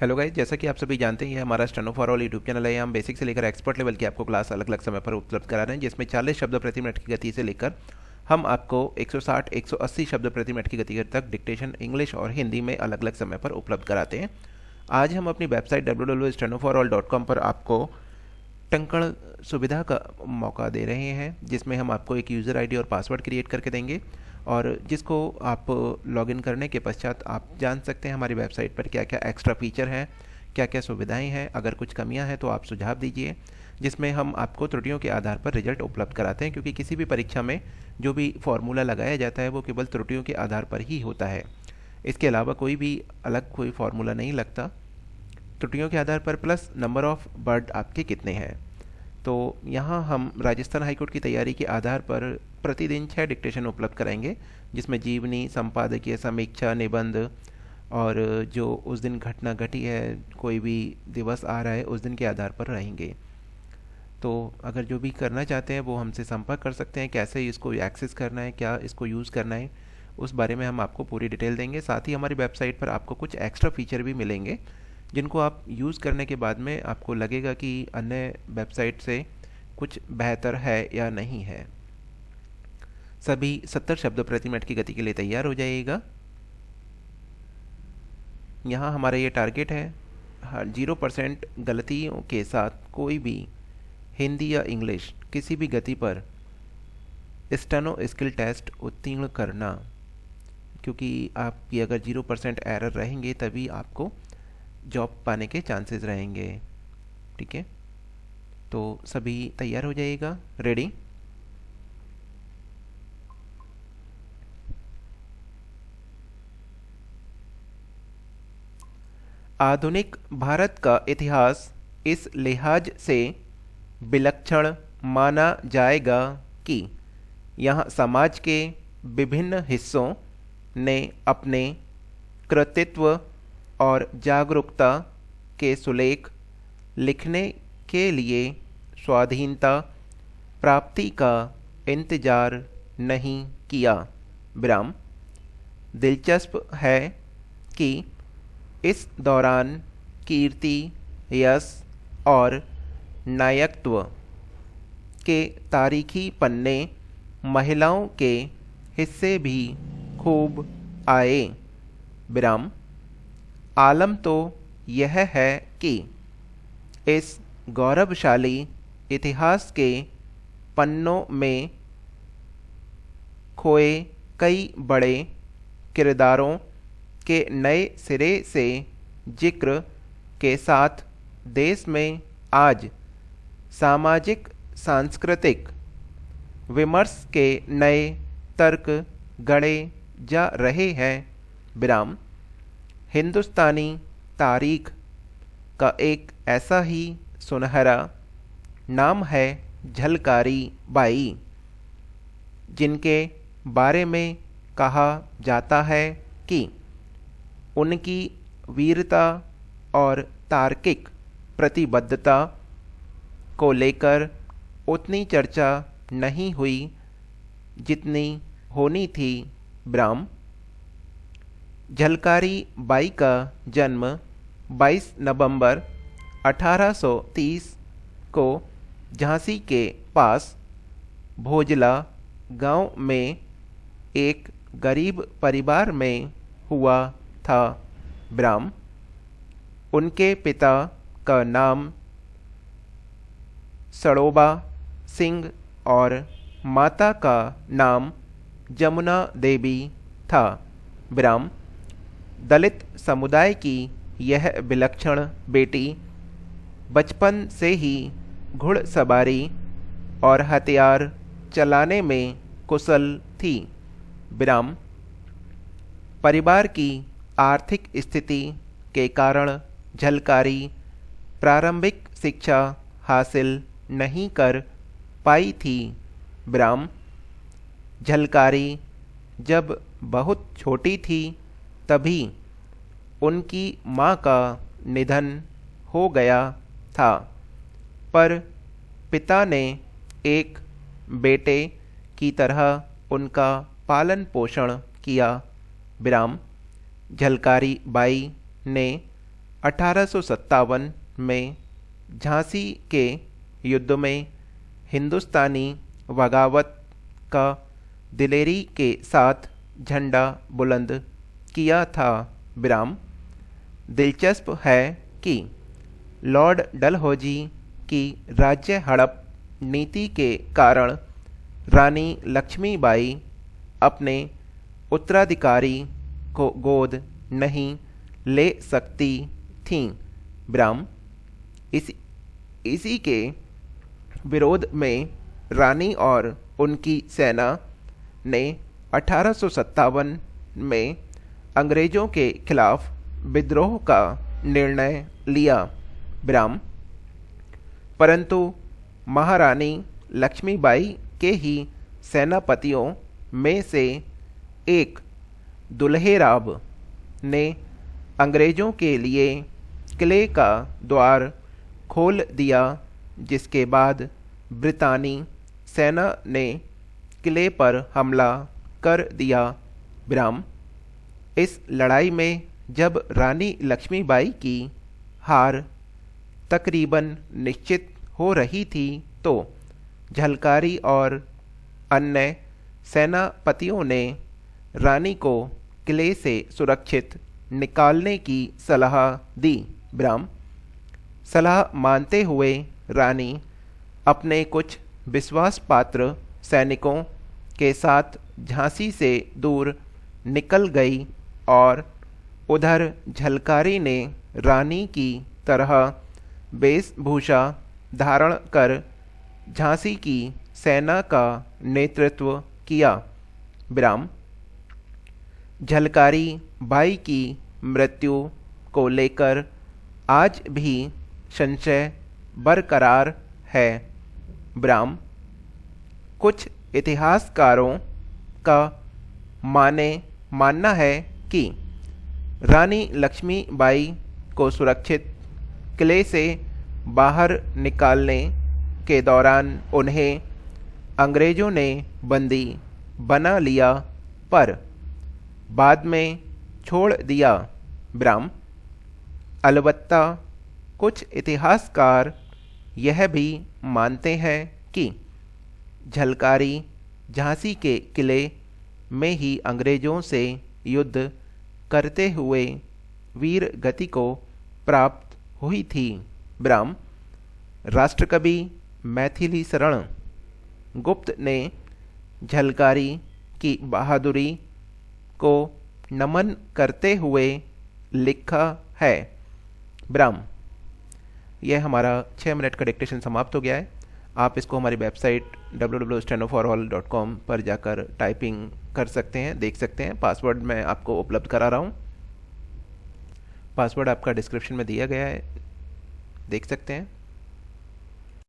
Hello guys, जैसा कि आप सभी जानते हैं, ये हमारा steno for all YouTube channel है। हम बेसिक से लेकर एक्सपर्ट लेवल की आपको क्लास अलग अलग समय पर उपलब्ध करा रहे हैं, जिसमें 40 शब्द प्रति मिनट की गति से लेकर हम आपको 160 180 शब्द प्रति मिनट की गति तक डिक्टेशन इंग्लिश और हिंदी में अलग अलग समय पर उपलब्ध कराते हैं। आज हम अपनी वेबसाइट www.stenoforall.com पर आपको टंकण सुविधा का मौका दे रहे हैं, जिसमें हम आपको एक यूज़र आईडी और पासवर्ड क्रिएट करके देंगे और जिसको आप लॉगिन करने के पश्चात आप जान सकते हैं हमारी वेबसाइट पर क्या क्या एक्स्ट्रा फीचर हैं, क्या क्या सुविधाएं हैं। अगर कुछ कमियां हैं तो आप सुझाव दीजिए, जिसमें हम आपको त्रुटियों के आधार पर रिजल्ट उपलब्ध कराते हैं, क्योंकि किसी भी परीक्षा में जो भी फॉर्मूला लगाया जाता है वो केवल त्रुटियों के आधार पर ही होता है। इसके अलावा कोई भी अलग कोई फार्मूला नहीं लगता। त्रुटियों के आधार पर प्लस नंबर ऑफ़ वर्ड आपके कितने हैं। तो यहाँ हम राजस्थान हाईकोर्ट की तैयारी के आधार पर प्रतिदिन 6 डिक्टेशन उपलब्ध कराएंगे, जिसमें जीवनी, संपादकीय, समीक्षा, निबंध और जो उस दिन घटना घटी है, कोई भी दिवस आ रहा है, उस दिन के आधार पर रहेंगे। तो अगर जो भी करना चाहते हैं वो हमसे संपर्क कर सकते हैं। कैसे इसको एक्सेस करना है, क्या इसको यूज़ करना है, उस बारे में हम आपको पूरी डिटेल देंगे। साथ ही हमारी वेबसाइट पर आपको कुछ एक्स्ट्रा फीचर भी मिलेंगे, जिनको आप यूज़ करने के बाद में आपको लगेगा कि अन्य वेबसाइट से कुछ बेहतर है या नहीं है। सभी 70 शब्द प्रति मिनट की गति के लिए तैयार हो जाइएगा। यहाँ हमारा ये टारगेट है, 0% गलतियों के साथ कोई भी हिंदी या इंग्लिश किसी भी गति पर स्टेनो स्किल टेस्ट उत्तीर्ण करना, क्योंकि आपकी अगर 0% एरर रहेंगे तभी आपको जॉब पाने के चांसेस रहेंगे। ठीक है, तो सभी तैयार हो जाइएगा। रेडी। आधुनिक भारत का इतिहास इस लिहाज से विलक्षण माना जाएगा कि यहाँ समाज के विभिन्न हिस्सों ने अपने कृतित्व और जागरूकता के सुलेख लिखने के लिए स्वाधीनता प्राप्ति का इंतजार नहीं किया। विराम। दिलचस्प है कि इस दौरान कीर्ति, यश और नायकत्व के तारीखी पन्ने महिलाओं के हिस्से भी खूब आए। विराम। आलम तो यह है कि इस गौरवशाली इतिहास के पन्नों में खोए कई बड़े किरदारों के नए सिरे से जिक्र के साथ देश में आज सामाजिक सांस्कृतिक विमर्श के नए तर्क गढ़े जा रहे हैं। विराम। हिंदुस्तानी तारीख का एक ऐसा ही सुनहरा नाम है झलकारी बाई, जिनके बारे में कहा जाता है कि उनकी वीरता और तार्किक प्रतिबद्धता को लेकर उतनी चर्चा नहीं हुई जितनी होनी थी। विराम। झलकारी बाई का जन्म 22 नवंबर 1830 को झांसी के पास भोजला गांव में एक गरीब परिवार में हुआ था। विराम। उनके पिता का नाम सड़ोबा सिंह और माता का नाम जमुना देवी था। विराम। दलित समुदाय की यह विलक्षण बेटी बचपन से ही घुड़सवारी और हथियार चलाने में कुशल थी। विराम। परिवार की आर्थिक स्थिति के कारण झलकारी प्रारंभिक शिक्षा हासिल नहीं कर पाई थी। विराम। झलकारी जब बहुत छोटी थी तभी उनकी माँ का निधन हो गया था, पर पिता ने एक बेटे की तरह उनका पालन पोषण किया। विराम। झलकारी बाई ने 1857 में झांसी के युद्ध में हिंदुस्तानी बगावत का दिलेरी के साथ झंडा बुलंद किया था। विराम। दिलचस्प है कि लॉर्ड डलहौजी की राज्य हड़प नीति के कारण रानी लक्ष्मीबाई अपने उत्तराधिकारी को गोद नहीं ले सकती थीं। विराम। इसी के विरोध में रानी और उनकी सेना ने 1857 में अंग्रेजों के खिलाफ विद्रोह का निर्णय लिया। विराम। परंतु महारानी लक्ष्मीबाई के ही सेनापतियों में से एक दुल्हेराब ने अंग्रेजों के लिए किले का द्वार खोल दिया, जिसके बाद ब्रितानी सेना ने किले पर हमला कर दिया। विराम। इस लड़ाई में जब रानी लक्ष्मीबाई की हार तकरीबन निश्चित हो रही थी तो झलकारी और अन्य सेनापतियों ने रानी को किले से सुरक्षित निकालने की सलाह दी। विराम। सलाह मानते हुए रानी अपने कुछ विश्वासपात्र सैनिकों के साथ झांसी से दूर निकल गई और उधर झलकारी ने रानी की तरह वेशभूषा धारण कर झांसी की सेना का नेतृत्व किया। विराम। झलकारी बाई की मृत्यु को लेकर आज भी संशय बरकरार है। विराम। कुछ इतिहासकारों का मानना है कि रानी लक्ष्मीबाई को सुरक्षित किले से बाहर निकालने के दौरान उन्हें अंग्रेजों ने बंदी बना लिया पर बाद में छोड़ दिया। विराम। अलबत्ता कुछ इतिहासकार यह भी मानते हैं कि झलकारी झांसी के किले में ही अंग्रेजों से युद्ध करते हुए वीर गति को प्राप्त हुई थी। विराम। राष्ट्रकवि मैथिली शरण गुप्त ने झलकारी की बहादुरी को नमन करते हुए लिखा है। विराम। यह हमारा 6 मिनट का डिक्टेशन समाप्त हो गया है। आप इसको हमारी वेबसाइट www.stenoforall.com पर जाकर टाइपिंग कर सकते हैं, देख सकते हैं। पासवर्ड मैं आपको उपलब्ध करा रहा हूँ। पासवर्ड आपका डिस्क्रिप्शन में दिया गया है, देख सकते हैं।